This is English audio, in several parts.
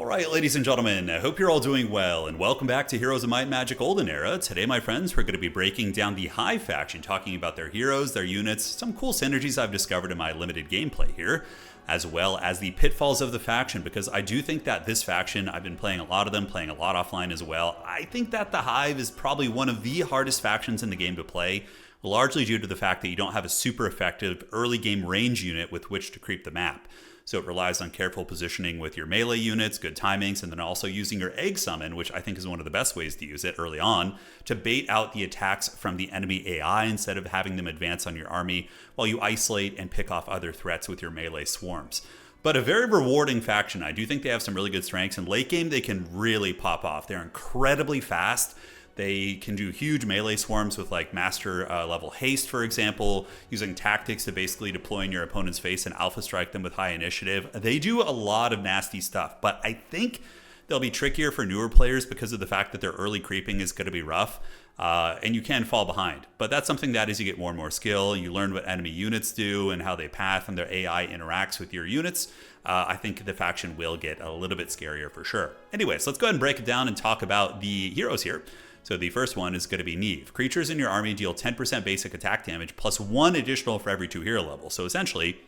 Alright, ladies and gentlemen, I hope you're all doing well, and welcome back to Heroes of Might and Magic Olden Era. Today, my friends, we're going to be breaking down the Hive faction, talking about their heroes, their units, some cool synergies I've discovered in my limited gameplay here, as well as the pitfalls of the faction, because I do think that this faction, I've been playing a lot of them, playing a lot offline as well. I think that the Hive is probably one of the hardest factions in the game to play, largely due to the fact that you don't have a super effective early game range unit with which to creep the map. So it relies on careful positioning with your melee units, good timings, and then also using your egg summon, which I think is one of the best ways to use it early on, to bait out the attacks from the enemy AI instead of having them advance on your army while you isolate and pick off other threats with your melee swarms. But a very rewarding faction. I do think they have some really good strengths. In late game, they can really pop off. They're incredibly fast. They can do huge melee swarms with like master level haste, for example, using tactics to basically deploy in your opponent's face and alpha strike them with high initiative. They do a lot of nasty stuff, but I think they'll be trickier for newer players because of the fact that their early creeping is going to be rough, and you can fall behind. But that's something that as you get more and more skill, you learn what enemy units do and how they path and their AI interacts with your units. I think the faction will get a little bit scarier for sure. Anyways, let's go ahead and break it down and talk about the heroes here. So the first one is going to be Hive. Creatures in your army deal 10% basic attack damage plus 1 additional for every 2 hero levels. So essentially,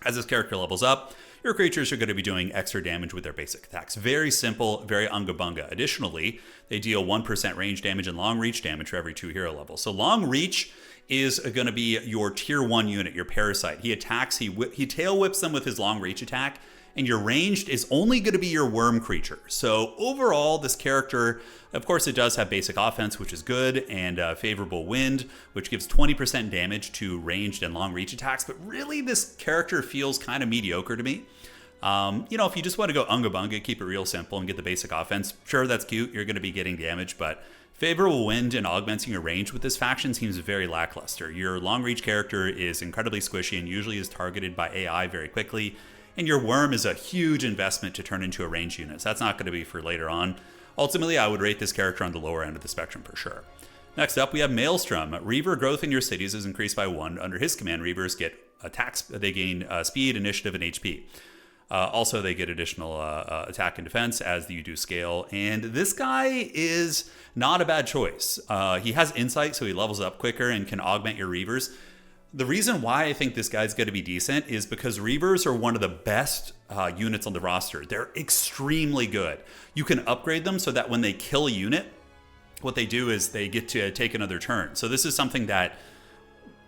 as this character levels up, your creatures are going to be doing extra damage with their basic attacks. Very simple, very unga bunga. Additionally, they deal 1% range damage and long reach damage for every 2 hero levels. So long reach is going to be your tier 1 unit, your parasite. He attacks, he tail whips them with his long reach attack, and your ranged is only going to be your worm creature. So overall, this character, of course, it does have basic offense, which is good, and favorable wind, which gives 20% damage to ranged and long reach attacks. But really, this character feels kind of mediocre to me. If you just want to go unga bunga, keep it real simple, and get the basic offense, sure, that's cute. You're going to be getting damage, but favorable wind and augmenting your range with this faction seems very lackluster. Your long reach character is incredibly squishy and usually is targeted by AI very quickly. And your worm is a huge investment to turn into a range unit. So that's not going to be for later on. Ultimately, I would rate this character on the lower end of the spectrum for sure. Next up, we have Maelstrom. Reaver growth in your cities is increased by 1. Under his command, Reavers get attacks. They gain speed, initiative, and HP. Also, they get additional attack and defense as you do scale. And this guy is not a bad choice. He has insight, so he levels up quicker and can augment your Reavers. The reason why I think this guy's going to be decent is because Reavers are one of the best units on the roster. They're extremely good. You can upgrade them so that when they kill a unit, what they do is they get to take another turn. So this is something that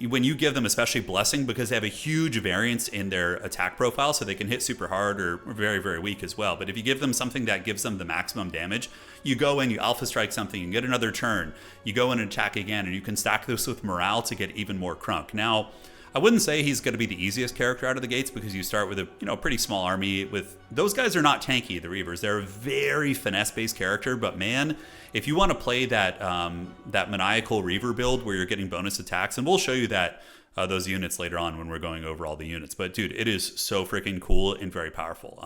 when you give them, especially Blessing, because they have a huge variance in their attack profile, so they can hit super hard or very, very weak as well. But if you give them something that gives them the maximum damage, you go in, you alpha strike something, and get another turn. You go in and attack again, and you can stack this with morale to get even more crunk. Now, I wouldn't say he's going to be the easiest character out of the gates because you start with a pretty small army. With those guys are not tanky, the Reavers. They're a very finesse-based character, but man, if you want to play that maniacal Reaver build where you're getting bonus attacks, and we'll show you that those units later on when we're going over all the units. But dude, it is so freaking cool and very powerful.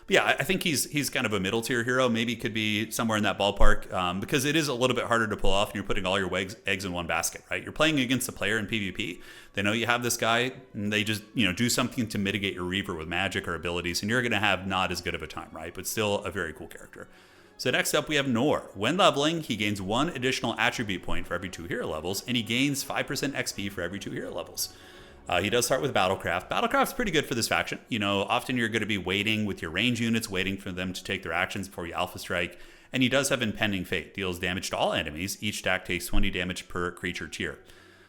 But yeah, I think he's kind of a middle tier hero. Maybe could be somewhere in that ballpark because it is a little bit harder to pull off and you're putting all your eggs in one basket, right? You're playing against a player in PvP. They know you have this guy and they just, do something to mitigate your Reaver with magic or abilities and you're going to have not as good of a time, right? But still a very cool character. So next up we have Nor. When leveling, he gains 1 additional attribute point for every 2 hero levels and he gains 5% XP for every 2 hero levels. He does start with Battlecraft. Battlecraft's pretty good for this faction. Often you're going to be waiting with your range units, waiting for them to take their actions before you alpha strike. And he does have Impending Fate. Deals damage to all enemies. Each stack takes 20 damage per creature tier.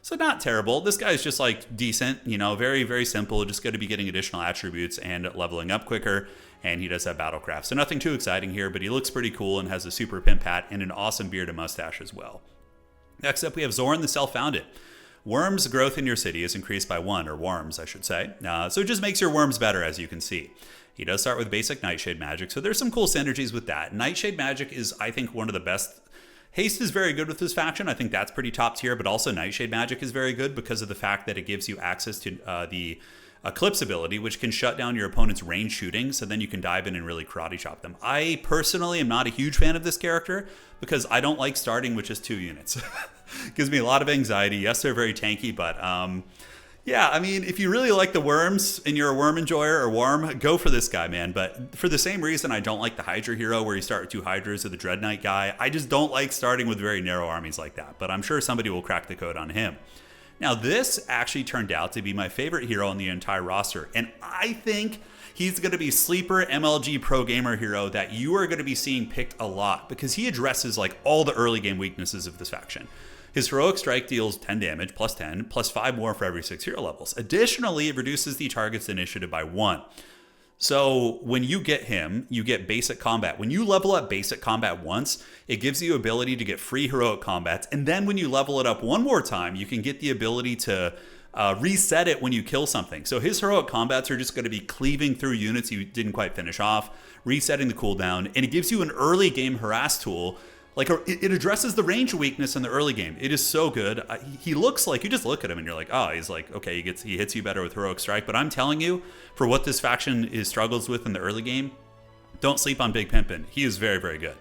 So not terrible. This guy's just like decent, very, very simple. Just going to be getting additional attributes and leveling up quicker. And he does have Battlecraft. So nothing too exciting here, but he looks pretty cool and has a super pimp hat and an awesome beard and mustache as well. Next up, we have Zoran the Self-Founded. Worms growth in your city is increased by 1, or worms, I should say. So it just makes your worms better, as you can see. He does start with basic Nightshade magic, so there's some cool synergies with that. Nightshade magic is, I think, one of the best. Haste is very good with this faction. I think that's pretty top tier, but also Nightshade magic is very good because of the fact that it gives you access to the Eclipse ability, which can shut down your opponent's range shooting, so then you can dive in and really karate chop them. I personally am not a huge fan of this character because I don't like starting with just 2 units. Gives me a lot of anxiety. Yes, they're very tanky, but Yeah, I mean, if you really like the worms and you're a worm enjoyer or worm, go for this guy, man. But for the same reason I don't like the Hydra hero where you start with 2 Hydras or the Dread Knight guy, I just don't like starting with very narrow armies like that. But I'm sure somebody will crack the code on him. Now, this actually turned out to be my favorite hero on the entire roster. And I think he's going to be sleeper MLG pro gamer hero that you are going to be seeing picked a lot because he addresses like all the early game weaknesses of this faction. His heroic strike deals 10 damage, plus 10, plus 5 more for every 6 hero levels. Additionally, it reduces the target's initiative by 1. So when you get him, you get basic combat. When you level up basic combat once, it gives you ability to get free heroic combats. And then when you level it up one more time, you can get the ability to reset it when you kill something. So his heroic combats are just going to be cleaving through units you didn't quite finish off, resetting the cooldown, and it gives you an early game harass tool. Like it addresses the range weakness in the early game. It is so good. He looks like, you just look at him and you're like, oh, he's like, okay, he hits you better with heroic strike. But I'm telling you, for what this faction struggles with in the early game, don't sleep on Big Pimpin'. He is very, very good.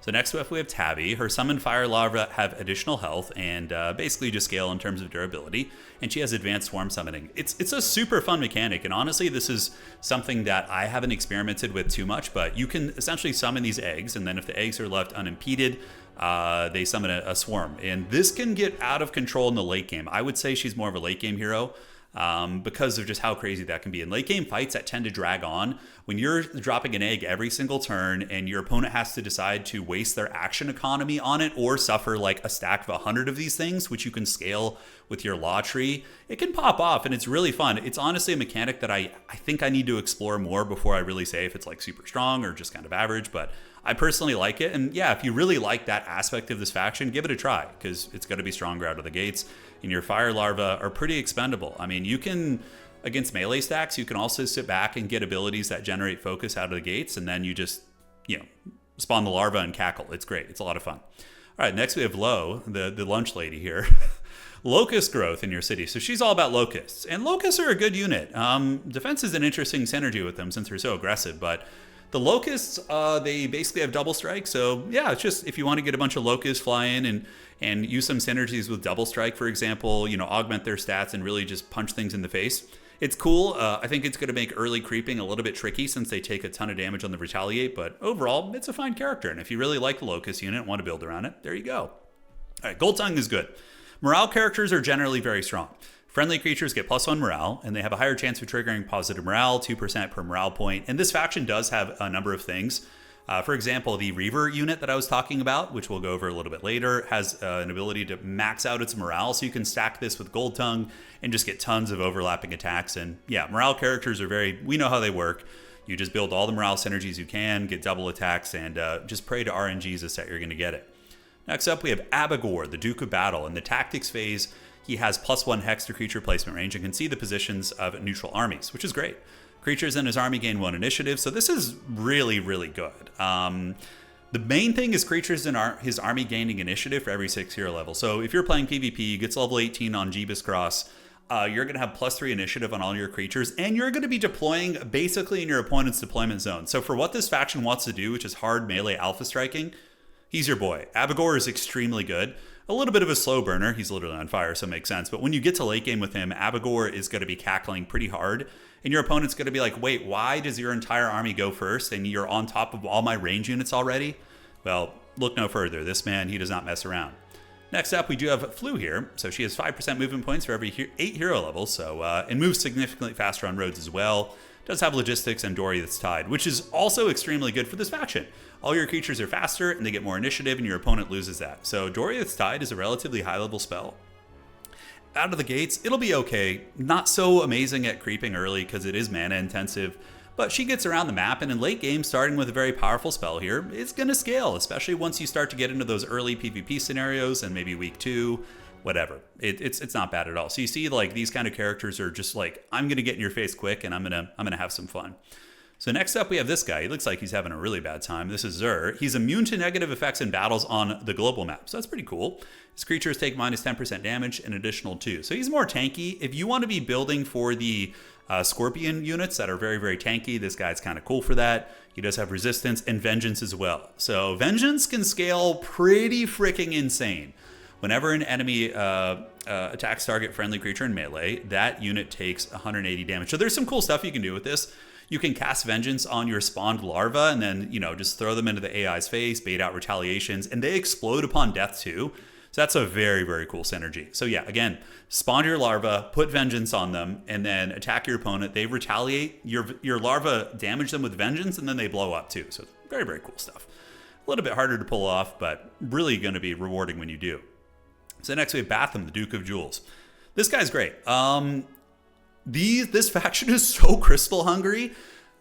So next up we have Tabby. Her summoned fire larvae have additional health and basically just scale in terms of durability. And she has advanced swarm summoning. It's a super fun mechanic. And honestly, this is something that I haven't experimented with too much. But you can essentially summon these eggs. And then if the eggs are left unimpeded, they summon a swarm. And this can get out of control in the late game. I would say she's more of a late game hero. Because of just how crazy that can be. In late game fights that tend to drag on, when you're dropping an egg every single turn and your opponent has to decide to waste their action economy on it or suffer like a stack of 100 of these things, which you can scale with your law tree, it can pop off and it's really fun. It's honestly a mechanic that I think I need to explore more before I really say if it's like super strong or just kind of average, but I personally like it. And yeah, if you really like that aspect of this faction, give it a try because it's going to be stronger out of the gates. And your fire larvae are pretty expendable. I mean, you can, against melee stacks, you can also sit back and get abilities that generate focus out of the gates. And then you just, spawn the larva and cackle. It's great. It's a lot of fun. All right, next we have Lo, the lunch lady here. Locust growth in your city. So she's all about locusts. And locusts are a good unit. Defense is an interesting synergy with them since they're so aggressive. But the locusts, they basically have double strike. So yeah, it's just if you want to get a bunch of locusts fly in and use some synergies with double strike, for example, augment their stats and really just punch things in the face. It's cool. I think it's going to make early creeping a little bit tricky since they take a ton of damage on the retaliate. But overall, it's a fine character. And if you really like the locust unit and want to build around it, there you go. All right, Gold Tongue is good. Morale characters are generally very strong. Friendly creatures get +1 morale, and they have a higher chance of triggering positive morale, 2% per morale point. And this faction does have a number of things. For example, the Reaver unit that I was talking about, which we'll go over a little bit later, has an ability to max out its morale. So you can stack this with Gold Tongue and just get tons of overlapping attacks. And yeah, morale characters are we know how they work. You just build all the morale synergies you can, get double attacks, and just pray to RNGs to set you're going to get it. Next up, we have Abagor, the Duke of Battle. In the tactics phase, he has +1 hex to creature placement range and can see the positions of neutral armies, which is great. Creatures in his army gain 1 initiative, so this is really, really good. The main thing is creatures in his army gaining initiative for every 6 hero level. So if you're playing PvP, he gets level 18 on Jeebus Cross. You're going to have +3 initiative on all your creatures, and you're going to be deploying basically in your opponent's deployment zone. So for what this faction wants to do, which is hard melee alpha striking, he's your boy. Abagor is extremely good. A little bit of a slow burner. He's literally on fire, so it makes sense. But when you get to late game with him, Abagor is going to be cackling pretty hard. And your opponent's going to be like, wait, why does your entire army go first and you're on top of all my range units already? Well, look no further. This man, he does not mess around. Next up, we do have Flu here. So she has 5% movement points for every 8 hero levels. So and moves significantly faster on roads as well. Does have logistics and Doriath's Tide, which is also extremely good for this faction. All your creatures are faster and they get more initiative and your opponent loses that. So Doriath's Tide is a relatively high level spell. Out of the gates, it'll be okay. Not so amazing at creeping early because it is mana intensive, but she gets around the map, and in late game, starting with a very powerful spell here, it's going to scale, especially once you start to get into those early PvP scenarios and maybe week 2, whatever. It's not bad at all. So you see, like, these kind of characters are just like, I'm going to get in your face quick and I'm gonna have some fun. So next up, we have this guy. He looks like he's having a really bad time. This is Zur. He's immune to negative effects in battles on the global map, so that's pretty cool. His creatures take -10% damage, an additional 2. So he's more tanky. If you want to be building for the Scorpion units that are very, very tanky, this guy's kind of cool for that. He does have resistance and vengeance as well. So vengeance can scale pretty freaking insane. Whenever an enemy attacks target friendly creature in melee, that unit takes 180 damage. So there's some cool stuff you can do with this. You can cast Vengeance on your spawned larva and then, just throw them into the AI's face, bait out retaliations, and they explode upon death too. So that's a very, very cool synergy. So yeah, again, spawn your larva, put Vengeance on them, and then attack your opponent. They retaliate. Your larva damage them with Vengeance, and then they blow up too. So very, very cool stuff. A little bit harder to pull off, but really going to be rewarding when you do. So next we have Batham, the Duke of Jewels. This guy's great. This faction is so crystal hungry.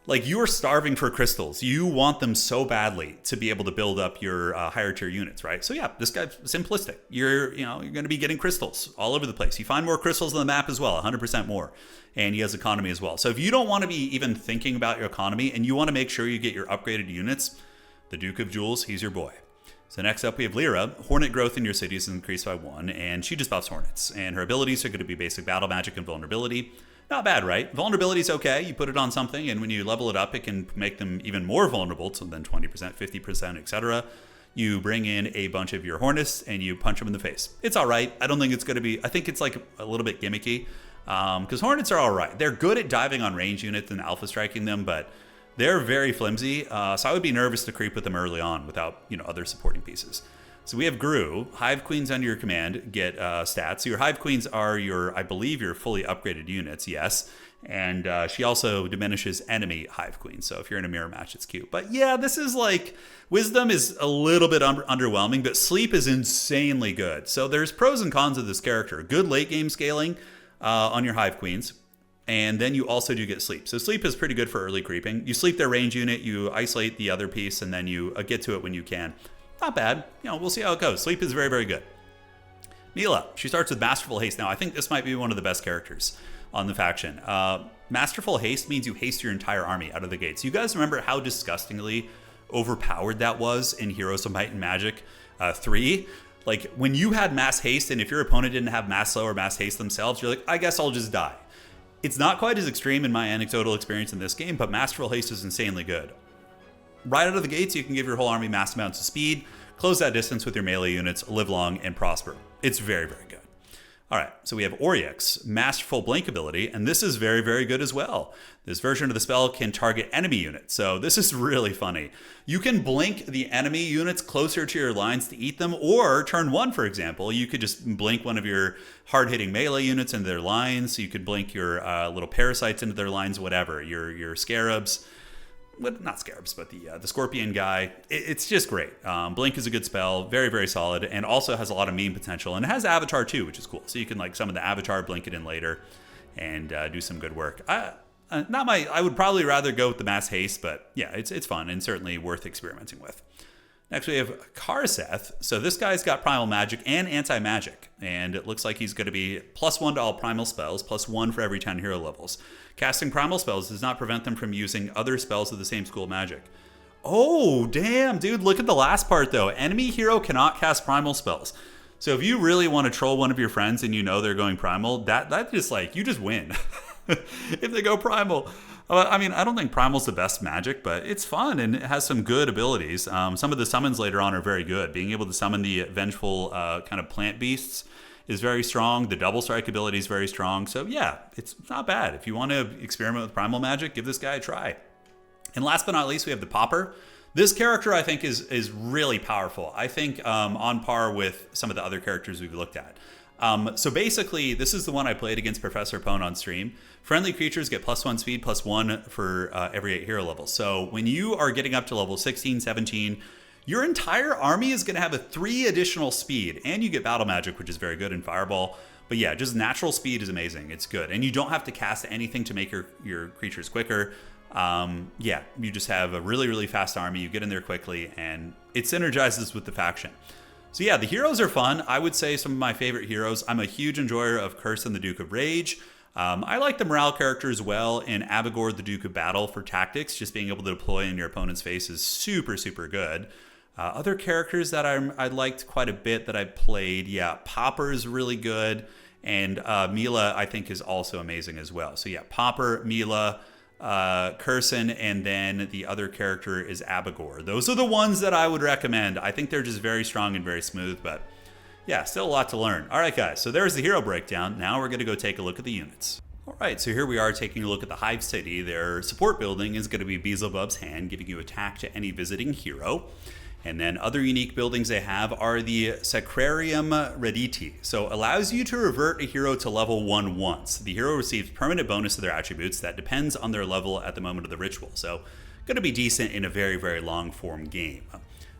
Like, you are starving for crystals. You want them so badly to be able to build up your higher tier units, right? So yeah, this guy's simplistic. You're going to be getting crystals all over the place. You find more crystals on the map as well, 100% more. And he has economy as well. So if you don't want to be even thinking about your economy and you want to make sure you get your upgraded units, the Duke of Jewels, he's your boy. So next up we have Lyra. Hornet growth in your cities is increased by 1, and she just buffs hornets. And her abilities are going to be basic battle magic and vulnerability. Not bad, right? Vulnerability is okay. You put it on something, and when you level it up, it can make them even more vulnerable, so then 20%, 50%, etc. You bring in a bunch of your Hornets, and you punch them in the face. It's all right. I don't think it's going to be... I think it's like a little bit gimmicky, because Hornets are all right. They're good at diving on range units and alpha striking them, but they're very flimsy, so I would be nervous to creep with them early on without other supporting pieces. So we have Gru. Hive Queens under your command get stats. So your Hive Queens are I believe, your fully upgraded units, yes. And she also diminishes enemy Hive Queens. So if you're in a mirror match, it's cute. But yeah, this is like, Wisdom is a little bit underwhelming, but Sleep is insanely good. So there's pros and cons of this character. Good late game scaling on your Hive Queens. And then you also do get Sleep. So Sleep is pretty good for early creeping. You sleep their range unit, you isolate the other piece, and then you get to it when you can. Not bad. We'll see how it goes. Sleep is very, very good. Mila, she starts with Masterful Haste. Now, I think this might be one of the best characters on the faction. Masterful Haste means you haste your entire army out of the gates. You guys remember how disgustingly overpowered that was in Heroes of Might and Magic 3? Like, when you had Mass Haste, and if your opponent didn't have Mass Slow or Mass Haste themselves, you're like, I guess I'll just die. It's not quite as extreme in my anecdotal experience in this game, but Masterful Haste is insanely good. Right out of the gates, you can give your whole army mass amounts of speed, close that distance with your melee units, live long, and prosper. It's very, very good. All right, so we have Oryx, Masterful Blink ability, and this is very, very good as well. This version of the spell can target enemy units, so this is really funny. You can blink the enemy units closer to your lines to eat them, or turn 1, for example, you could just blink one of your hard-hitting melee units into their lines. You could blink your little parasites into their lines, whatever, your scarabs. Not scarabs, but the scorpion guy. It's just great. Blink is a good spell, very, very solid, and also has a lot of meme potential. And it has Avatar too, which is cool. So you can summon the Avatar, blink it in later, and do some good work. I would probably rather go with the Mass Haste, but yeah, it's fun and certainly worth experimenting with. Next we have Karseth. So this guy's got Primal Magic and Anti-Magic, and it looks like he's going to be +1 to all Primal spells, +1 for every 10 hero levels. Casting Primal spells does not prevent them from using other spells of the same school of magic. Oh, damn, dude, look at the last part, though. Enemy hero cannot cast Primal spells. So if you really want to troll one of your friends and they're going Primal, that just you just win. If they go Primal. I mean, I don't think Primal's the best magic, but it's fun and it has some good abilities. Some of the summons later on are very good. Being able to summon the vengeful kind of plant beasts is very strong. The double strike ability is very strong. So yeah, it's not bad. If you want to experiment with Primal magic, give this guy a try. And last but not least, we have the Pauper. This character, I think, is really powerful. I think on par with some of the other characters we've looked at. So basically, this is the one I played against Professor Pone on stream. Friendly creatures get +1 speed, +1 for every 8 hero levels. So when you are getting up to level 16, 17, your entire army is going to have a 3 additional speed. And you get battle magic, which is very good in Fireball. But yeah, just natural speed is amazing. It's good. And you don't have to cast anything to make your creatures quicker. Yeah, you just have a really, really fast army. You get in there quickly, and it synergizes with the faction. So yeah, the heroes are fun. I would say some of my favorite heroes. I'm a huge enjoyer of Curse and the Duke of Rage. I like the morale character as well, and Abigor, the Duke of Battle, for tactics. Just being able to deploy in your opponent's face is super, super good. Other characters that I liked quite a bit that I played, yeah, Pauper is really good, and Mila, I think, is also amazing as well. So yeah, Pauper, Mila, Curson, and then the other character is Abigor. Those are the ones that I would recommend. I think they're just very strong and very smooth, but Yeah, still a lot to learn. All right, guys, so there's the hero breakdown. Now we're going to go take a look at the units. All right, so here we are taking a look at the Hive City. Their support building is going to be Beelzebub's Hand, giving you attack to any visiting hero. And then other unique buildings they have are the Sacrarium Redditi. So allows you to revert a hero to level 1 once. The hero receives permanent bonus to their attributes that depends on their level at the moment of the ritual. So going to be decent in a very, very long form game.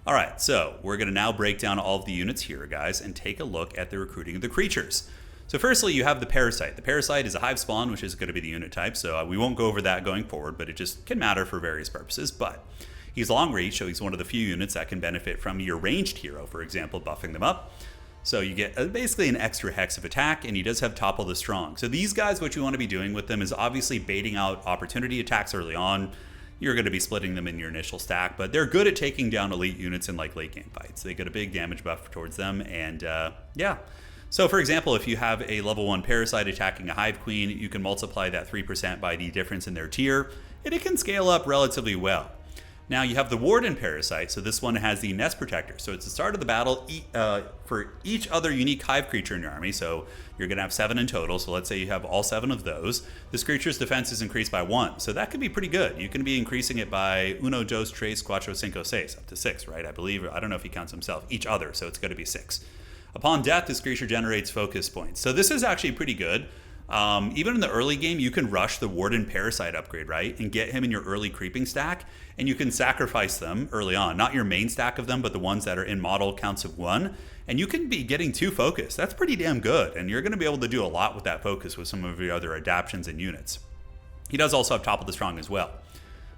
All right, so we're going to now break down all of the units here, guys, and take a look at the recruiting of the creatures. So firstly, you have the Parasite. The Parasite is a Hive spawn, which is going to be the unit type, so we won't go over that going forward, but it just can matter for various purposes. But he's long reach, so he's one of the few units that can benefit from your ranged hero, for example, buffing them up. So you get basically an extra hex of attack, and he does have Topple the Strong. So these guys, what you want to be doing with them is obviously baiting out opportunity attacks early on. You're going to be splitting them in your initial stack, but they're good at taking down elite units in like late game fights. They get a big damage buff towards them, and yeah. So for example, if you have a level 1 Parasite attacking a Hive Queen, you can multiply that 3% by the difference in their tier, and it can scale up relatively well. Now you have the Warden Parasite, so this one has the Nest Protector. So it's the start of the battle for each other unique Hive creature in your army, so you're going to have 7 in total, so let's say you have all 7 of those. This creature's defense is increased by 1, so that could be pretty good. You can be increasing it by uno, dos, tres, cuatro, cinco, seis, up to 6, right? I believe, I don't know if he counts himself, each other, so it's going to be 6. Upon death, this creature generates focus points. So this is actually pretty good. Even in the early game, you can rush the Warden Parasite upgrade, right? And get him in your early creeping stack, and you can sacrifice them early on. Not your main stack of them, but the ones that are in model counts of 1. And you can be getting 2 focus. That's pretty damn good, and you're going to be able to do a lot with that focus with some of your other adaptions and units. He does also have Topple the Strong as well.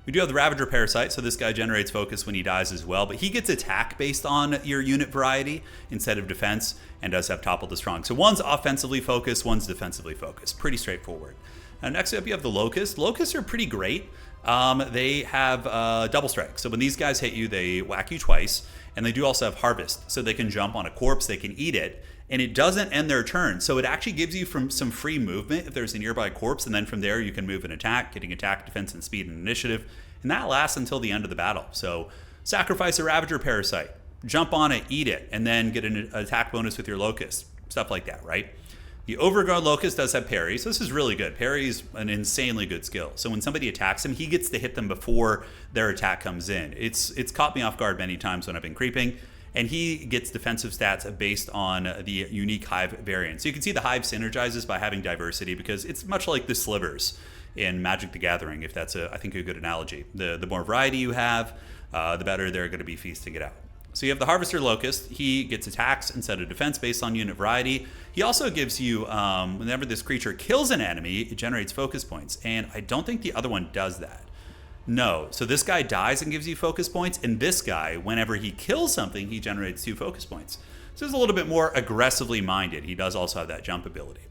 We do have the Ravager Parasite, so this guy generates focus when he dies as well, but he gets attack based on your unit variety instead of defense, and does have Topple the Strong. So one's offensively focused, one's defensively focused. Pretty straightforward. Now next up you have the Locust. Locusts are pretty great. They have double strike, so when these guys hit you, they whack you twice, and they do also have Harvest, so they can jump on a corpse, they can eat it, and it doesn't end their turn. So it actually gives you some free movement if there's a nearby corpse, and then from there you can move and attack, getting attack, defense, and speed and initiative. And that lasts until the end of the battle. So sacrifice a Ravager Parasite, jump on it, eat it, and then get an attack bonus with your Locust. Stuff like that, right? The Overguard Locust does have parry, so this is really good. Parry is an insanely good skill. So when somebody attacks him, he gets to hit them before their attack comes in. It's caught me off guard many times when I've been creeping. And he gets defensive stats based on the unique Hive variant. So you can see the Hive synergizes by having diversity, because it's much like the slivers in Magic the Gathering, if that's I think a good analogy. The more variety you have, the better they're going to be feasting it out. So you have the Harvester Locust. He gets attacks instead of defense based on unit variety. He also gives you, whenever this creature kills an enemy, it generates focus points. And I don't think the other one does that. No, so this guy dies and gives you focus points, and this guy, whenever he kills something, he generates 2 focus points. So he's a little bit more aggressively minded. He does also have that jump ability.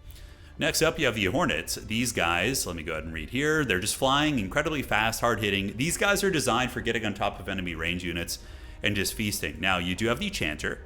Next up, you have the Hornets. These guys, let me go ahead and read here. They're just flying, incredibly fast, hard hitting. These guys are designed for getting on top of enemy range units and just feasting. Now, you do have the Chanter.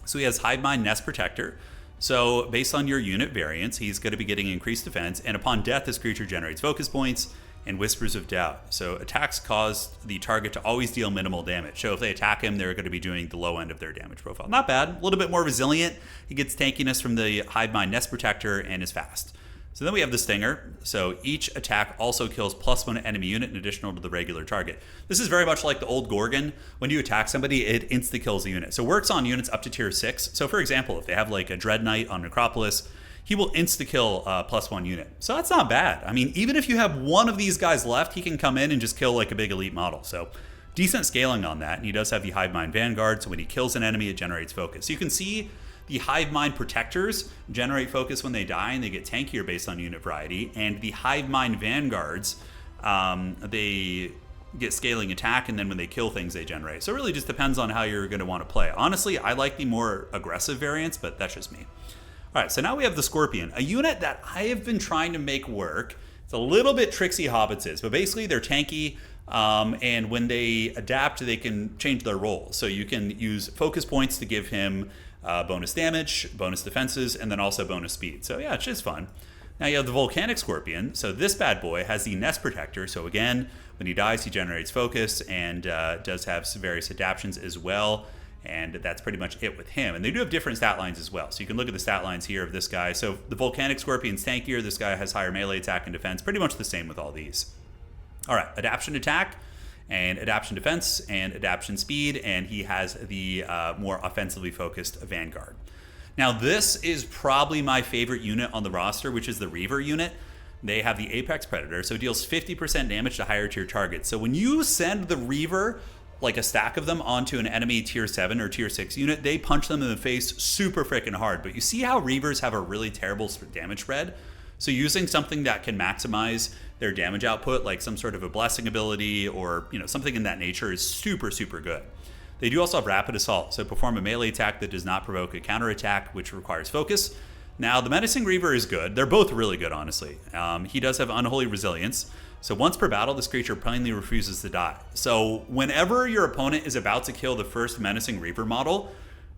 So he has Hive Mind, Nest Protector. So based on your unit variance, he's going to be getting increased defense, and upon death, this creature generates focus points and Whispers of Doubt. So attacks cause the target to always deal minimal damage. So if they attack him, they're going to be doing the low end of their damage profile. Not bad, a little bit more resilient. He gets tankiness from the Hive Mind Nest Protector and is fast. So then we have the Stinger. So each attack also kills +1 enemy unit in addition to the regular target. This is very much like the old Gorgon. When you attack somebody, it insta-kills the unit. So it works on units up to tier 6. So for example, if they have like a Dread Knight on Necropolis, he will insta-kill +1 unit. So that's not bad. I mean, even if you have one of these guys left, he can come in and just kill like a big elite model. So decent scaling on that. And he does have the Hive Mind Vanguard, so when he kills an enemy, it generates focus. So you can see the Hive Mind Protectors generate focus when they die, and they get tankier based on unit variety. And the Hive Mind Vanguards, they get scaling attack, and then when they kill things, they generate. So it really just depends on how you're going to want to play. Honestly, I like the more aggressive variants, but that's just me. All right, so now we have the Scorpion, a unit that I have been trying to make work. It's a little bit tricksy, Hobbits is, but basically they're tanky, and when they adapt, they can change their role. So you can use focus points to give him bonus damage, bonus defenses, and then also bonus speed. So yeah, it's just fun. Now you have the Volcanic Scorpion. So this bad boy has the Nest Protector. So again, when he dies, he generates focus and does have some various adaptions as well. And that's pretty much it with him. And they do have different stat lines as well. So you can look at the stat lines here of this guy. So the Volcanic Scorpion's tankier. This guy has higher melee attack and defense. Pretty much the same with all these. All right, adaption attack and adaption defense and adaption speed. And he has the more offensively focused Vanguard. Now this is probably my favorite unit on the roster, which is the Reaver unit. They have the Apex Predator, so it deals 50% damage to higher tier targets. So when you send the Reaver, like a stack of them, onto an enemy tier 7 or tier 6 unit, they punch them in the face super freaking hard. But you see how Reavers have a really terrible damage spread? So using something that can maximize their damage output, like some sort of a blessing ability or something in that nature, is super, super good. They do also have Rapid Assault, so perform a melee attack that does not provoke a counterattack, which requires focus. Now, the Menacing Reaver is good. They're both really good, honestly. He does have Unholy Resilience. So once per battle, this creature plainly refuses to die. So whenever your opponent is about to kill the first Menacing Reaver model,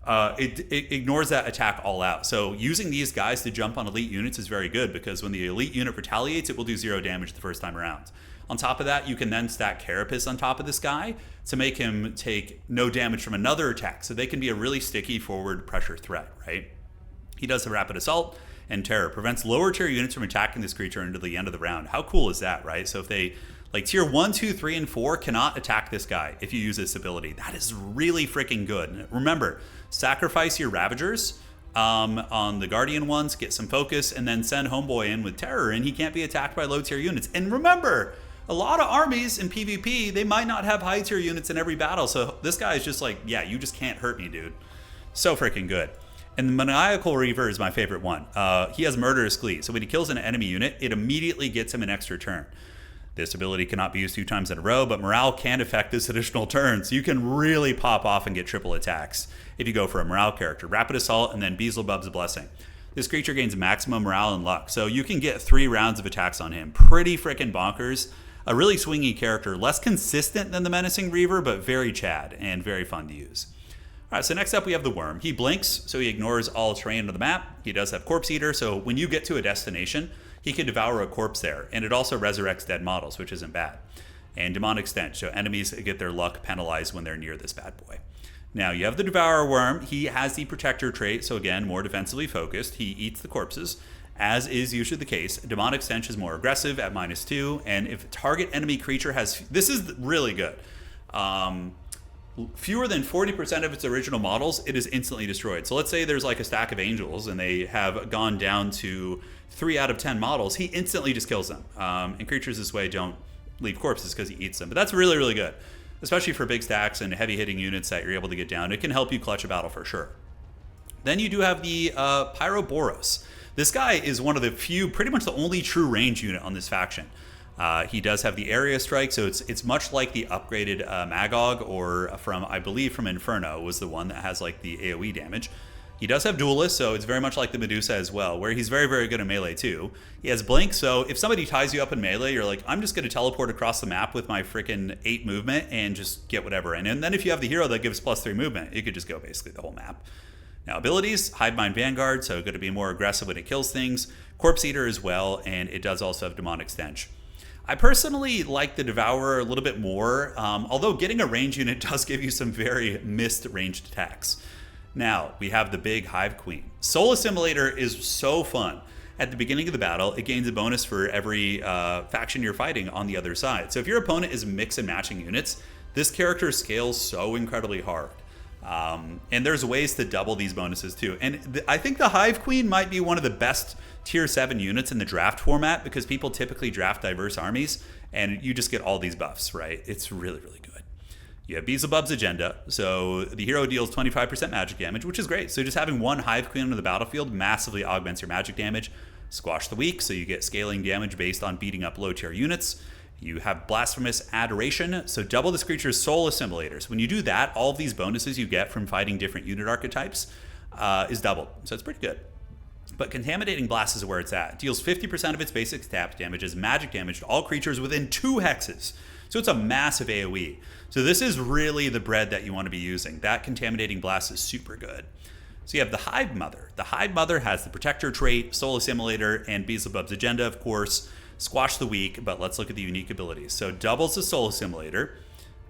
it ignores that attack all out. So using these guys to jump on elite units is very good, because when the elite unit retaliates, it will do 0 damage the first time around. On top of that, you can then stack Carapace on top of this guy to make him take no damage from another attack. So they can be a really sticky forward pressure threat, right? He does have Rapid Assault and Terror. Prevents lower tier units from attacking this creature until the end of the round. How cool is that, right? So if they, like tier 1, 2, 3, and 4 cannot attack this guy if you use this ability. That is really freaking good. Remember, sacrifice your Ravagers on the Guardian ones, get some focus, and then send Homeboy in with Terror, and he can't be attacked by low tier units. And remember, a lot of armies in PvP, they might not have high tier units in every battle. So this guy is just like, yeah, you just can't hurt me, dude. So freaking good. And the Maniacal Reaver is my favorite one. He has Murderous Glee, so when he kills an enemy unit, it immediately gets him an extra turn. This ability cannot be used 2 times in a row, but morale can affect this additional turn, so you can really pop off and get triple attacks if you go for a morale character. Rapid Assault and then Beelzebub's Blessing. This creature gains maximum morale and luck, so you can get 3 rounds of attacks on him. Pretty freaking bonkers. A really swingy character, less consistent than the Menacing Reaver, but very Chad and very fun to use. All right, so next up we have the Worm. He blinks, so he ignores all terrain on the map. He does have Corpse Eater, so when you get to a destination, he can devour a corpse there. And it also resurrects dead models, which isn't bad. And Demonic Stench, so enemies get their luck penalized when they're near this bad boy. Now, you have the Devourer Worm. He has the Protector trait, so again, more defensively focused. He eats the corpses, as is usually the case. Demonic Stench is more aggressive at -2, and if target enemy creature has... This is really good. Fewer than 40% of its original models, it is instantly destroyed. So let's say there's like a stack of angels and they have gone down to 3 out of 10 models. He instantly just kills them. And creatures this way don't leave corpses because he eats them. But that's really, really good, especially for big stacks and heavy hitting units that you're able to get down. It can help you clutch a battle for sure. Then you do have the Pyroboros. This guy is one of the few, pretty much the only true range unit on this faction. He does have the area strike, so it's much like the upgraded Magog, or I believe from Inferno was the one that has like the AoE damage. He does have Duelist, so it's very much like the Medusa as well, where he's very, very good at melee too. He has Blink, so if somebody ties you up in melee, you're like, I'm just going to teleport across the map with my freaking 8 movement and just get whatever. And then if you have the hero that gives +3 movement, you could just go basically the whole map. Now abilities, Hive Mind Vanguard, so going to be more aggressive when it kills things. Corpse Eater as well, and it does also have Demonic Stench. I personally like the Devourer a little bit more, although getting a range unit does give you some very missed ranged attacks. Now, we have the big Hive Queen. Soul Assimilator is so fun. At the beginning of the battle, it gains a bonus for every faction you're fighting on the other side. So if your opponent is mix and matching units, this character scales so incredibly hard. And there's ways to double these bonuses too. And I think the Hive Queen might be one of the best tier 7 units in the draft format, because people typically draft diverse armies and you just get all these buffs, right? It's really, really good. You have Beelzebub's Agenda. So the hero deals 25% magic damage, which is great. So just having one Hive Queen on the battlefield massively augments your magic damage. Squash the Weak, so you get scaling damage based on beating up low tier units. You have Blasphemous Adoration, so double this creature's soul assimilators. When you do that, all of these bonuses you get from fighting different unit archetypes is doubled. So it's pretty good. But Contaminating Blast is where it's at. It deals 50% of its basic stat damage as magic damage to all creatures within 2 hexes. So it's a massive AoE. So this is really the bread that you want to be using. That Contaminating Blast is super good. So you have the Hive Mother. The Hive Mother has the Protector trait, Soul Assimilator, and Beelzebub's Agenda, of course. Squash the Weak, but let's look at the unique abilities. So doubles the Soul Assimilator.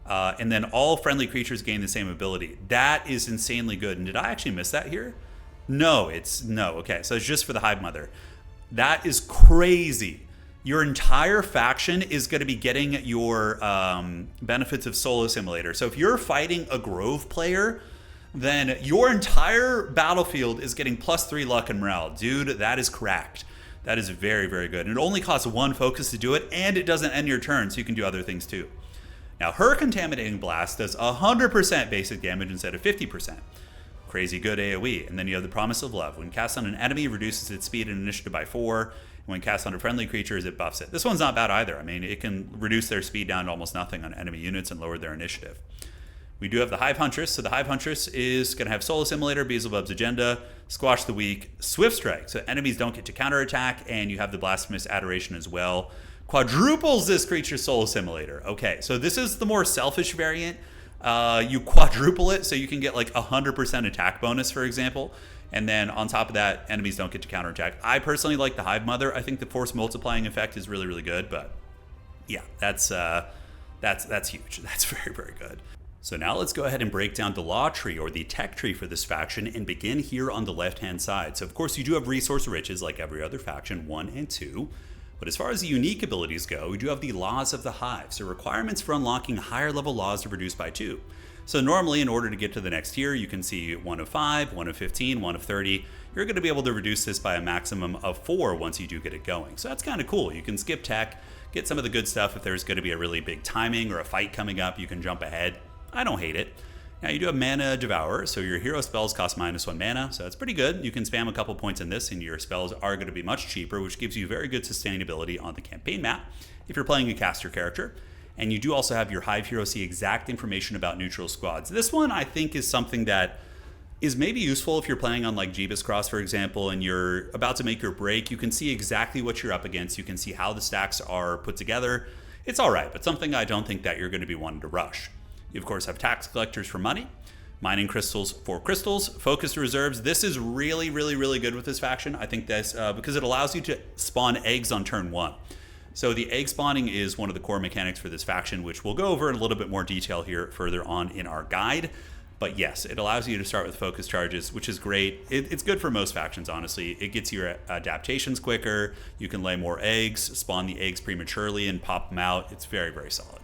And then all friendly creatures gain the same ability. That is insanely good. And did I actually miss that here? No, okay, so it's just for the Hive Mother. That is crazy. Your entire faction is going to be getting your benefits of Soul Assimilator. So if you're fighting a Grove player, then your entire battlefield is getting +3 luck and morale. Dude, that is cracked. That is very, very good. And it only costs 1 focus to do it, and it doesn't end your turn, so you can do other things too. Now, her Contaminating Blast does 100% basic damage instead of 50%. Crazy good AoE. And then you have the Promise of Love. When cast on an enemy, reduces its speed and initiative by 4. When cast on a friendly creatures, it buffs it. This one's not bad either. I mean, it can reduce their speed down to almost nothing on enemy units and lower their initiative. We do have the Hive Huntress. So the Hive Huntress is going to have Soul Assimilator, Beelzebub's Agenda, Squash the Weak, Swift Strike. So enemies don't get to counterattack, and you have the Blasphemous Adoration as well. Quadruples this creature's Soul Assimilator. Okay, so this is the more selfish variant. You quadruple it, so you can get like 100% attack bonus, for example. And then on top of that, enemies don't get to counterattack. I personally like the Hive Mother. I think the force multiplying effect is really, really good. But yeah, that's huge. That's very, very good. So now let's go ahead and break down the law tree or the tech tree for this faction and begin here on the left-hand side. So of course you do have resource riches like every other faction, 1 and 2. But as far as the unique abilities go, we do have the laws of the Hive. So requirements for unlocking higher level laws are reduced by 2. So normally in order to get to the next tier, you can see 1 of 5, 1 of 15, 1 of 30. You're going to be able to reduce this by a maximum of 4 once you do get it going. So that's kind of cool. You can skip tech, get some of the good stuff. If there's going to be a really big timing or a fight coming up, you can jump ahead. I don't hate it. Now you do have Mana Devourer, so your hero spells cost -1 mana, so that's pretty good. You can spam a couple points in this and your spells are going to be much cheaper, which gives you very good sustainability on the campaign map if you're playing a caster character. And you do also have your Hive Hero see exact information about neutral squads. This one I think is something that is maybe useful if you're playing on like Jeebus Cross, for example, and you're about to make your break. You can see exactly what you're up against. You can see how the stacks are put together. It's all right, but something I don't think that you're going to be wanting to rush. You, of course, have tax collectors for money, mining crystals for crystals, focused reserves. This is really, really, really good with this faction. I think this because it allows you to spawn eggs on turn 1. So the egg spawning is one of the core mechanics for this faction, which we'll go over in a little bit more detail here further on in our guide. But yes, it allows you to start with focus charges, which is great. It's good for most factions, honestly. It gets your adaptations quicker. You can lay more eggs, spawn the eggs prematurely, and pop them out. It's very, very solid.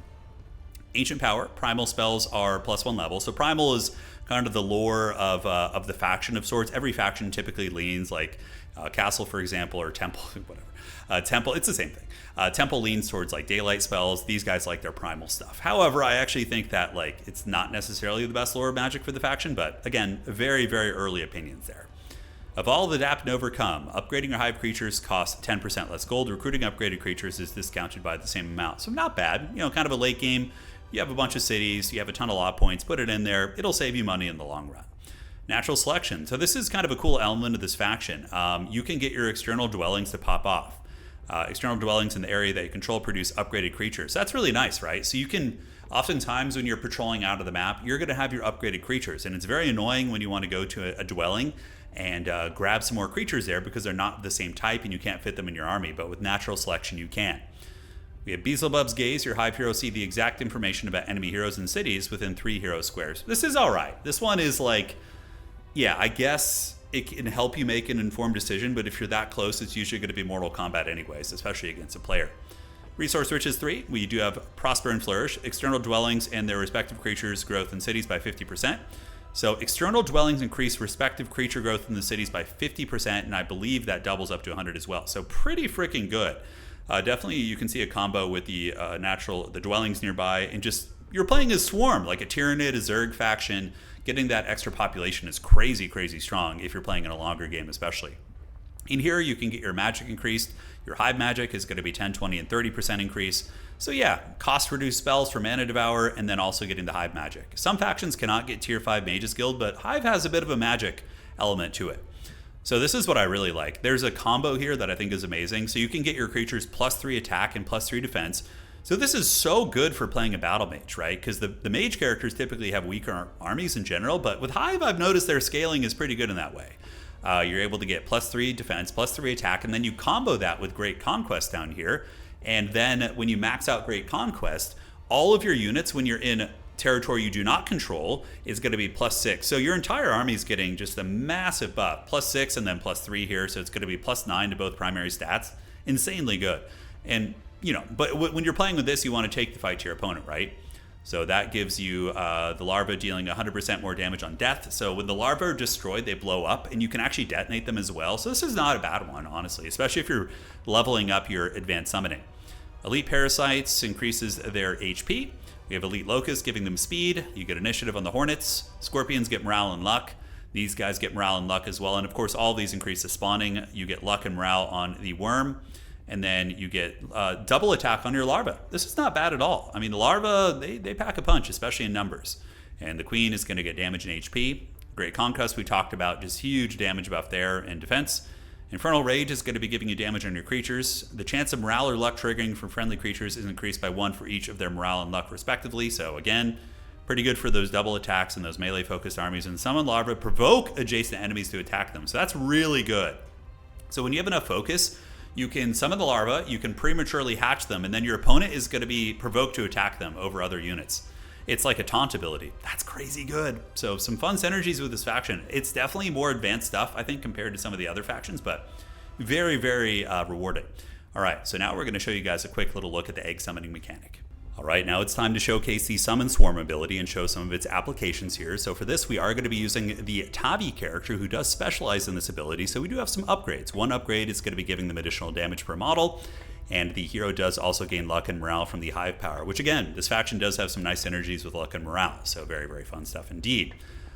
Ancient Power, primal spells are +1 level. So primal is kind of the lore of the faction of sorts. Every faction typically leans like Castle, for example, or Temple, whatever. Temple, it's the same thing. Temple leans towards like daylight spells. These guys like their primal stuff. However, I actually think that like it's not necessarily the best lore of Magic for the faction, but again, very, very early opinions there. Evolve, Adapt, and Overcome. Upgrading your Hive creatures costs 10% less gold. Recruiting upgraded creatures is discounted by the same amount. So not bad. You know, kind of a late game. You have a bunch of cities, you have a ton of law points, put it in there. It'll save you money in the long run. Natural Selection. So this is kind of a cool element of this faction. You can get your external dwellings to pop off. External dwellings in the area that you control produce upgraded creatures. That's really nice, right? So you can, oftentimes when you're patrolling out of the map, you're going to have your upgraded creatures. And it's very annoying when you want to go to a dwelling and grab some more creatures there because they're not the same type and you can't fit them in your army. But with Natural Selection, you can. We have Beelzebub's Gaze. Your Hive Heroes see the exact information about enemy heroes and cities within 3 hero squares. This is all right. This one is like, yeah, I guess it can help you make an informed decision, but if you're that close, it's usually going to be Mortal Kombat anyways, especially against a player. Resource Riches 3, we do have Prosper and Flourish. External dwellings and their respective creatures' growth in cities by 50%. So external dwellings increase respective creature growth in the cities by 50%, and I believe that doubles up to 100 as well. So pretty freaking good. Definitely you can see a combo with the the dwellings nearby, and just you're playing as Swarm, like a Tyranid, a Zerg faction. Getting that extra population is crazy, crazy strong if you're playing in a longer game especially. In here you can get your magic increased. Your Hive magic is going to be 10, 20, and 30% increase. So yeah, cost reduced spells for Mana Devour, and then also getting the Hive magic. Some factions cannot get tier 5 Mages Guild, but Hive has a bit of a magic element to it. So this is what I really like. There's a combo here that I think is amazing. So you can get your creatures +3 attack and +3 defense. So this is so good for playing a battle mage, right? Because the mage characters typically have weaker armies in general, but with Hive, I've noticed their scaling is pretty good in that way. You're able to get +3 defense, +3 attack, and then you combo that with Great Conquest down here. And then when you max out Great Conquest, all of your units, when you're in territory you do not control, is going to be +6. So your entire army is getting just a massive buff. +6 and then +3 here. So it's going to be +9 to both primary stats. Insanely good. And, but when you're playing with this, you want to take the fight to your opponent, right? So that gives you the larvae dealing 100% more damage on death. So when the larvae are destroyed, they blow up, and you can actually detonate them as well. So this is not a bad one, honestly, especially if you're leveling up your advanced summoning. Elite Parasites increases their HP. We have Elite Locusts giving them speed. You get initiative on the Hornets. Scorpions get morale and luck. These guys get morale and luck as well. And of course, all these increase the spawning. You get luck and morale on the worm. And then you get double attack on your larva. This is not bad at all. I mean, the larva, they pack a punch, especially in numbers. And the queen is going to get damage and HP. Great Conquest, we talked about, just huge damage buff there and defense. Infernal Rage is going to be giving you damage on your creatures. The chance of morale or luck triggering from friendly creatures is increased by 1 for each of their morale and luck respectively. So again, pretty good for those double attacks and those melee focused armies. And summon larvae provoke adjacent enemies to attack them. So that's really good. So when you have enough focus, you can summon the larvae, you can prematurely hatch them, and then your opponent is going to be provoked to attack them over other units. It's like a taunt ability. That's crazy good. So some fun synergies with this faction. It's definitely more advanced stuff, I think, compared to some of the other factions, but very, very rewarding. All right, so now we're going to show you guys a quick little look at the egg summoning mechanic. All right, now it's time to showcase the Summon Swarm ability and show some of its applications here. So for this, we are going to be using the Tabi character who does specialize in this ability. So we do have some upgrades. One upgrade is going to be giving them additional damage per model. And the hero does also gain luck and morale from the Hive power, which again, this faction does have some nice synergies with luck and morale. So very, very fun stuff indeed.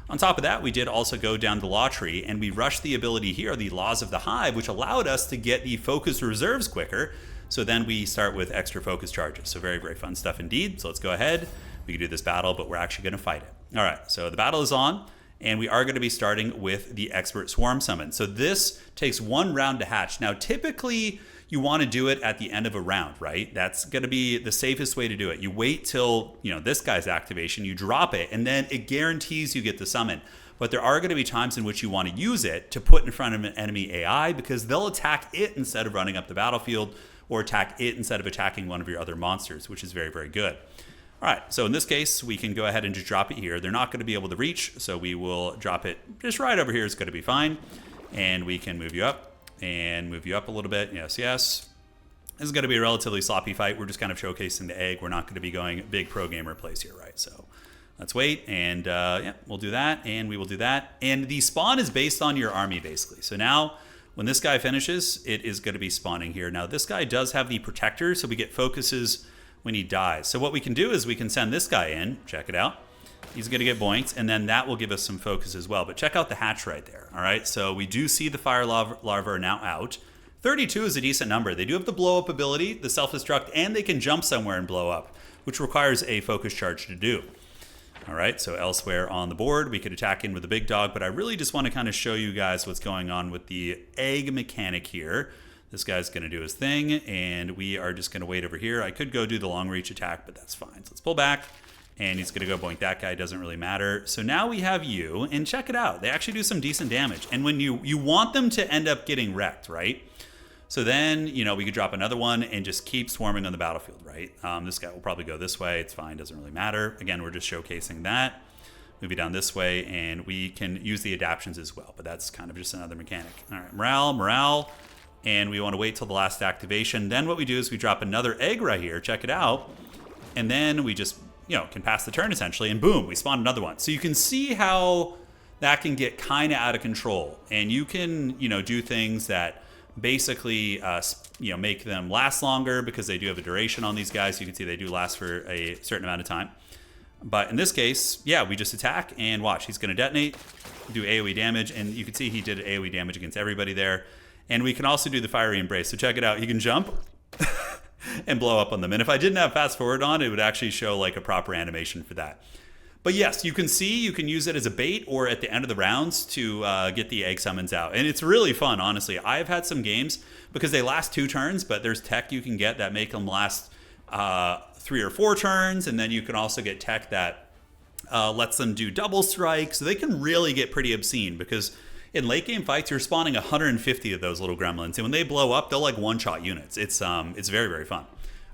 On top of that, we did also go down the law tree and we rushed the ability here, the Laws of the Hive, which allowed us to get the focus reserves quicker. So then we start with extra focus charges. So very, very fun stuff indeed. So let's go ahead. We can do this battle, but we're actually going to fight it. All right, so the battle is on, and we are going to be starting with the Expert Swarm Summon. So this takes 1 round to hatch. Now, typically, you want to do it at the end of a round, right? That's going to be the safest way to do it. You wait till, this guy's activation, you drop it, and then it guarantees you get the summon. But there are going to be times in which you want to use it to put in front of an enemy AI because they'll attack it instead of running up the battlefield, or attack it instead of attacking one of your other monsters, which is very, very good. All right, so in this case, we can go ahead and just drop it here. They're not going to be able to reach, so we will drop it just right over here. It's going to be fine. And we can move you up and move you up a little bit. Yes, yes. This is going to be a relatively sloppy fight. We're just kind of showcasing the egg. We're not going to be going big pro gamer plays here, right? So let's wait, and yeah, we'll do that, and we will do that. And the spawn is based on your army, basically. So now, when this guy finishes, it is going to be spawning here. Now, this guy does have the protector, so we get focuses when he dies. So what we can do is we can send this guy in. Check it out. He's going to get boinked, and then that will give us some focus as well. But check out the hatch right there, all right? So we do see the fire larvae are now out. 32 is a decent number. They do have the blow-up ability, the self-destruct, and they can jump somewhere and blow up, which requires a focus charge to do. All right, so elsewhere on the board, we could attack in with the big dog, but I really just want to kind of show you guys what's going on with the egg mechanic here. This guy's going to do his thing, and we are just going to wait over here. I could go do the long reach attack, but that's fine. So let's pull back, and he's going to go boink that guy. Doesn't really matter. So now we have you, and check it out. They actually do some decent damage, and when you want them to end up getting wrecked, right? So then, we could drop another one and just keep swarming on the battlefield, right? This guy will probably go this way. It's fine. Doesn't really matter. Again, we're just showcasing that. Move it down this way, and we can use the adaptions as well, but that's kind of just another mechanic. All right, morale, and we want to wait till the last activation. Then what we do is we drop another egg right here. Check it out. And then we just, can pass the turn, essentially, and boom, we spawn another one. So you can see how that can get kind of out of control, and you can, do things that basically make them last longer because they do have a duration on these guys. You can see they do last for a certain amount of time. But in this case, yeah, we just attack and watch. He's going to detonate, do AoE damage, and you can see he did AoE damage against everybody there. And we can also do the fiery embrace. So check it out. He can jump and blow up on them. And if I didn't have fast forward on, it would actually show like a proper animation for that. But yes, you can see you can use it as a bait or at the end of the rounds to get the egg summons out. And it's really fun, honestly. I've had some games because they last 2 turns, but there's tech you can get that make them last 3 or 4 turns. And then you can also get tech that lets them do double strikes. So they can really get pretty obscene because in late game fights, you're spawning 150 of those little gremlins. And when they blow up, they'll like one-shot units. It's very, very fun.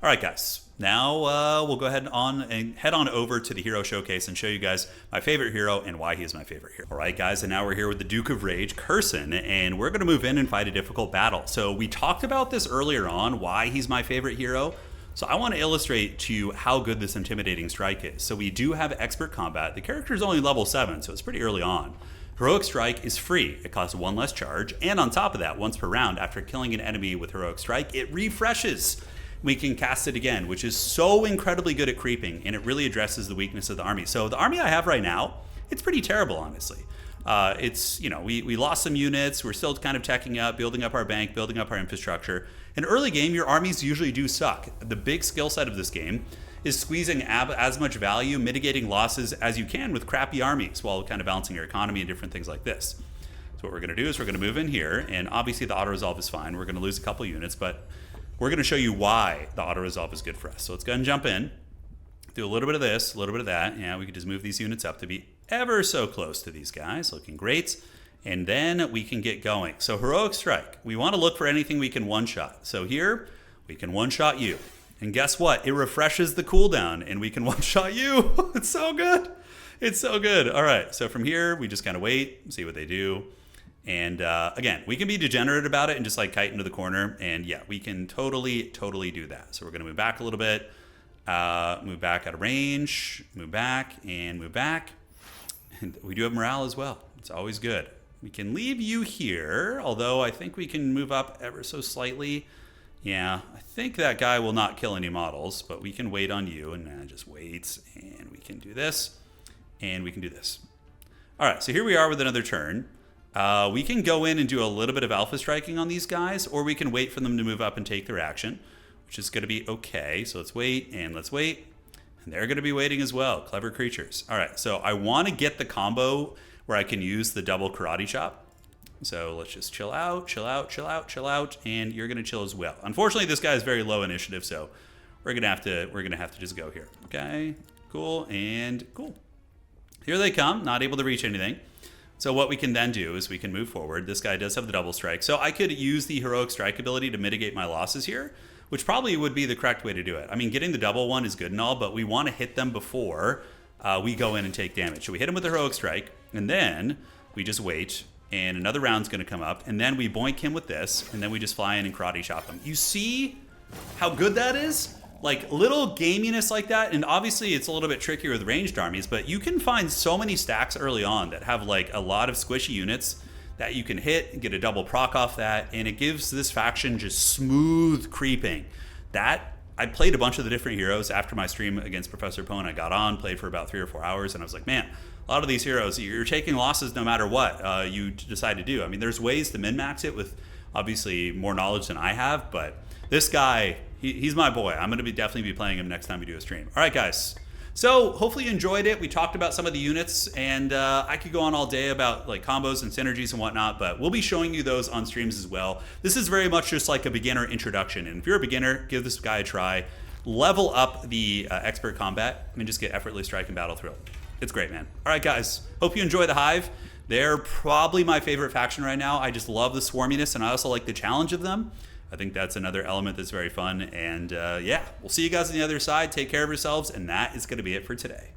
All right, guys. Now we'll go ahead and head on over to the hero showcase and show you guys my favorite hero and why he is my favorite hero. All right, guys, and now we're here with the Duke of Rage, Curson, and we're going to move in and fight a difficult battle. So we talked about this earlier on, why he's my favorite hero. So I want to illustrate to you how good this intimidating strike is. So we do have expert combat. The character is only level 7, so it's pretty early on. Heroic Strike is free. It costs 1 less charge, and on top of that, once per round, after killing an enemy with Heroic Strike, it refreshes. We can cast it again, which is so incredibly good at creeping, and it really addresses the weakness of the army. So the army I have right now, it's pretty terrible, honestly. It's, you know, we lost some units. We're still kind of teching up, building up our bank, building up our infrastructure. In early game, your armies usually do suck. The big skill set of this game is squeezing as much value, mitigating losses as you can with crappy armies while kind of balancing your economy and different things like this. So what we're going to do is we're going to move in here, and obviously the auto-resolve is fine. We're going to lose a couple units, but we're going to show you why the auto-resolve is good for us. So let's go ahead and jump in, do a little bit of this, a little bit of that. Yeah, we could just move these units up to be ever so close to these guys. Looking great. And then we can get going. So Heroic Strike, we want to look for anything we can one-shot. So here, we can one-shot you. And guess what? It refreshes the cooldown, and we can one-shot you. It's so good. It's so good. All right, so from here, we just kind of wait, see what they do. And again, we can be degenerate about it and just like kite into the corner. And yeah, we can totally do that. So we're going to move back a little bit, move back out of range, move back and move back. And we do have morale as well. It's always good. We can leave you here, although I think we can move up ever so slightly. Yeah, I think that guy will not kill any models, but we can wait on you and just wait. And we can do this and we can do this. All right, so here we are with another turn. We can go in and do a little bit of alpha striking on these guys, or we can wait for them to move up and take their action, which is going to be okay. So let's wait and let's wait. And they're going to be waiting as well. Clever creatures. All right, so I want to get the combo where I can use the double karate chop. So let's just chill out, chill out, chill out, chill out, and you're going to chill as well. Unfortunately, this guy is very low initiative, so we're going to have to just go here. Okay, cool and cool. Here they come, not able to reach anything. So what we can then do is we can move forward. This guy does have the double strike. So I could use the Heroic Strike ability to mitigate my losses here, which probably would be the correct way to do it. I mean, getting the double one is good and all, but we want to hit them before we go in and take damage. So we hit him with the Heroic Strike, and then we just wait, and another round's going to come up, and then we boink him with this, and then we just fly in and karate chop him. You see how good that is? Like, little gaminess like that, and obviously it's a little bit trickier with ranged armies, but you can find so many stacks early on that have like a lot of squishy units that you can hit and get a double proc off that, and it gives this faction just smooth creeping. That, I played a bunch of the different heroes after my stream against Professor Pone. I got on, played for about 3 or 4 hours, and I was like, man, a lot of these heroes, you're taking losses no matter what you decide to do. I mean, there's ways to min-max it with obviously more knowledge than I have, but this guy, he's my boy. I'm going to definitely be playing him next time we do a stream. All right, guys. So hopefully you enjoyed it. We talked about some of the units, and I could go on all day about like combos and synergies and whatnot, but we'll be showing you those on streams as well. This is very much just like a beginner introduction, and if you're a beginner, give this guy a try. Level up the expert combat and just get effortless strike and battle thrill. It's great, man. All right, guys. Hope you enjoy the Hive. They're probably my favorite faction right now. I just love the swarminess, and I also like the challenge of them. I think that's another element that's very fun. And yeah, we'll see you guys on the other side. Take care of yourselves. And that is going to be it for today.